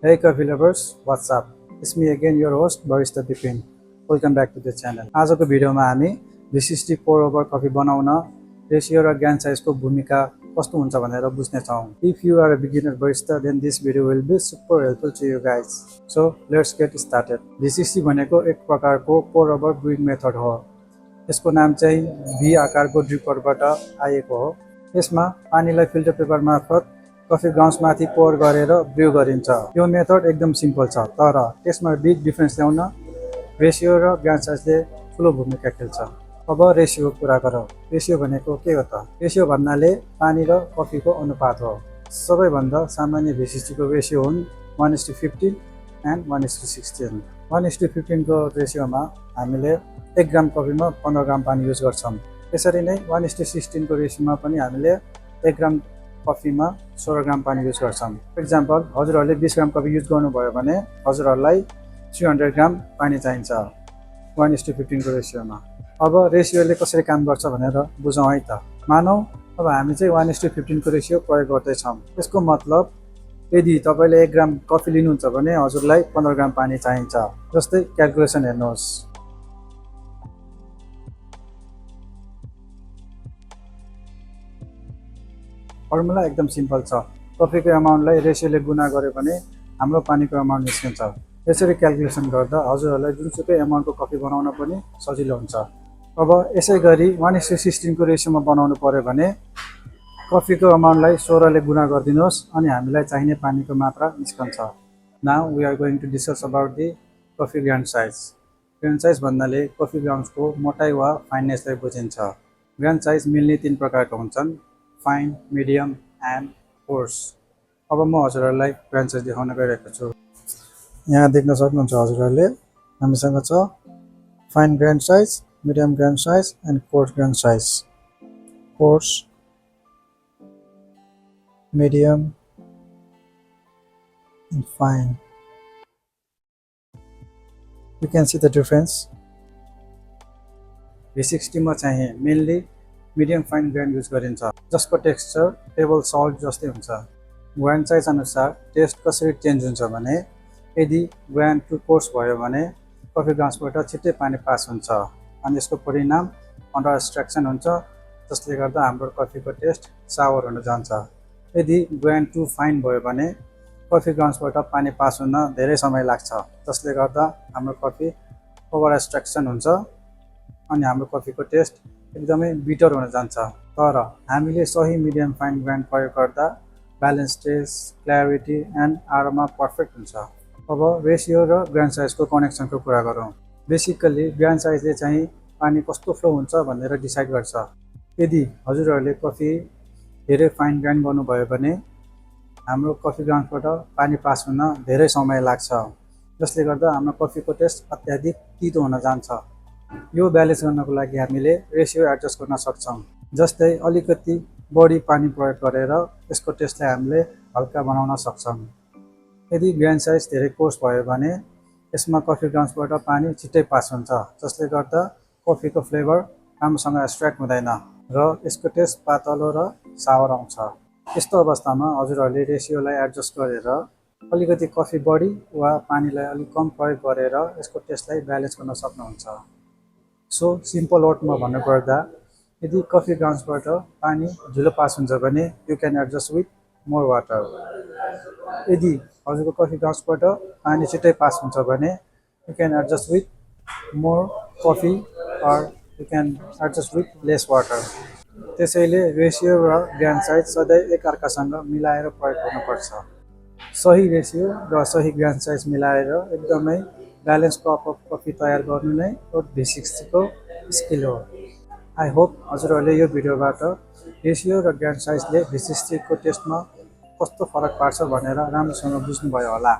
Hey coffee lovers, what's up? It's me again, your host, Barista Bipin. Welcome back to the channel. आजको भिडियोमा हामी V60 pour over coffee बनाउन ratio र grind साइजको भूमिका कस्तो हुन्छ भनेर बुझ्नेछौँ. If you are a beginner barista, then this video will be super helpful to you guys. So let's get started. V60 भनेको एक प्रकारको pour over brewing method हो. यसको नाम चाहिँ V आकारको ड्रिपरबाट आएको हो. यसमा पानीलाई फिल्टर पेपर मार्फत कफी ग्राउन्ड्समाथि पोर गरेर ब्र्यू गरिन्छ. यो मेथड एकदम सिम्पल छ, तर त्यसमा बिग डिफरेन्स ल्याउन रेसियो र ग्राइन्ड साइजले ठुलो भूमिका खेल्छ. अब रेसियोको कुरा गरौँ. रेसियो भनेको के हो त? रेसियो भन्नाले पानी र कफीको अनुपात हो. सबैभन्दा सामान्य V60 को रेसियो हुन् 1:15 एन्ड 1:16. 1:15 को रेसियोमा हामीले 1 ग्राम कफीमा 15 ग्राम पानी युज गर्छौँ. त्यसरी नै 1:16 को रेसियोमा पनि हामीले 1 ग्राम कफीमा 16 ग्राम पानी युज गर्छौँ. फर इक्जाम्पल, हजुरहरूले 20 ग्राम कफी युज गर्नुभयो भने हजुरहरूलाई 300 ग्राम पानी चाहिन्छ 1:15 को रेसियोमा. अब रेसियोले कसरी काम गर्छ भनेर बुझौँ है त. मानौँ अब हामी चाहिँ 1:15 को रेसियो प्रयोग गर्दैछौँ. यसको मतलब यदि तपाईँले 1 ग्राम कफी लिनुहुन्छ भने हजुरलाई 15 ग्राम पानी चाहिन्छ. जस्तै क्यालकुलेसन हेर्नुहोस्. फर्मुला एकदम सिम्पल छ. कफीको एमाउन्टलाई रेसियोले गुणा गर्यो भने हाम्रो पानीको एमाउन्ट निस्किन्छ. यसरी क्यालकुलेसन गर्दा हजुरहरूलाई जुनसुकै एमाउन्टको कफी बनाउन पनि सजिलो हुन्छ. अब यसै गरी 1:16 को रेसियोमा बनाउनु पर्यो भने कफीको एमाउन्टलाई 16 ले गुणा गरिदिनुहोस् अनि हामीलाई चाहिने पानीको मात्रा निस्कन्छ. Now we are going to discuss about the coffee grind size. Grind size भन्नाले कफी ग्राउन्ड्सको मोटाइ वा फाइननेसलाई बुझिन्छ. ग्राइन्ड साइज मिल्ने 3 प्रकारका हुन्छन्: फाइन, मिडियम एन्ड कोर्स. अब म हजुरहरूलाई ग्राइन्ड साइज देखाउन गइरहेको छु. यहाँ देख्न सक्नुहुन्छ हजुरहरूले हामीसँग छ fine grind size, medium grind size and course grind size. Course, medium and fine. You can see the difference. V60 मा चाहिँ mainly medium fine grind use गरिन्छ, जसको टेक्सचर टेबल सल्ट जस्तै हुन्छ. ग्राइन्ड साइज अनुसार टेस्ट कसरी change हुन्छ भने यदि ग्राइन्ड टु कोर्स भयो भने कफी ग्राउन्ड्सबाट छिट्टै पानी पास हुन्छ अनि यसको परिणाम अन्डर एक्सट्र्याक्सन हुन्छ, जसले गर्दा हाम्रो कफीको टेस्ट सावर हुन जान्छ. यदि ग्राइन्ड टु फाइन भयो भने कफी ग्राउन्ड्सबाट पानी पास हुन धेरै समय लाग्छ, जसले गर्दा हाम्रो कफी ओभर एक्सट्र्याक्सन हुन्छ अनि हाम्रो कफीको टेस्ट एकदमै बिटर हुन जान्छ. तर हामीले सही मिडियम फाइन ग्राइन्ड प्रयोग गर्दा ब्यालेन्स टेस्ट, क्ल्यारिटी एन्ड आरोमा पर्फेक्ट हुन्छ. अब रेसियो र ग्राइन्ड साइजको कनेक्सनको कुरा गरौँ. बेसिकल्ली ग्राइन्ड साइजले चाहिँ पानी कस्तो फ्लो हुन्छ भनेर डिसाइड गर्छ. यदि हजुरहरूले कफी धेरै फाइन ग्राइन्ड गर्नुभयो भने हाम्रो कफी ग्राउन्डबाट पानी पास हुन धेरै समय लाग्छ, जसले गर्दा हाम्रो कफीको टेस्ट अत्याधिक तितो हुन जान्छ. यो ब्यालेन्स गर्नको लागि हामीले रेसियो एडजस्ट गर्न सक्छौँ. जस्तै अलिकति बढी पानी प्रयोग गरेर यसको टेस्टलाई हामीले हल्का बनाउन सक्छौँ. यदि ग्राइन्ड साइज धेरै कोर्स भयो भने यसमा कफी ग्राउन्ड्सबाट पानी छिट्टै पास हुन्छ, जसले गर्दा कफीको फ्लेभर राम्रोसँग एक्सट्र्याक्ट हुँदैन र यसको टेस्ट पातलो र सावर आउँछ. यस्तो अवस्थामा हजुरहरूले रेसियोलाई एडजस्ट गरेर अलिकति कफी बढी वा पानीलाई अलिक कम प्रयोग गरेर यसको टेस्टलाई ब्यालेन्स गर्न सक्नुहुन्छ. सो सिम्पल वर्डमा भन्नुपर्दा यदि कफी ग्राउन्ड्सबाट पानी ढिलो पास हुन्छ भने you can adjust with more water. यदि हजुरको कफी ग्राउन्ड्सबाट पानी छिट्टै पास हुन्छ भने you can adjust with more coffee or you can adjust with less water. त्यसैले रेसियो र ग्राइन्ड साइज सधैँ एकअर्कासँग मिलाएर प्रयोग गर्नुपर्छ. सही रेसियो र सही ग्राइन्ड साइज मिलाएर एकदमै ब्यालेन्स कप अफ कफी तयार गर्नु नै V60 को स्किल हो. आई होप हजुरहरूले यो भिडियोबाट रेसियो र ग्राइन्ड साइजले V60 को टेस्टमा कस्तो फरक पार्छ भनेर राम्रोसँग बुझ्नुभयो होला.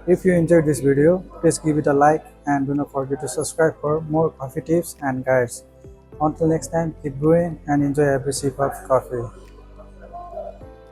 If you enjoyed this video, please give it a like and do not forget to subscribe for more coffee tips and guides. Until next time, keep brewing and enjoy every sip of coffee.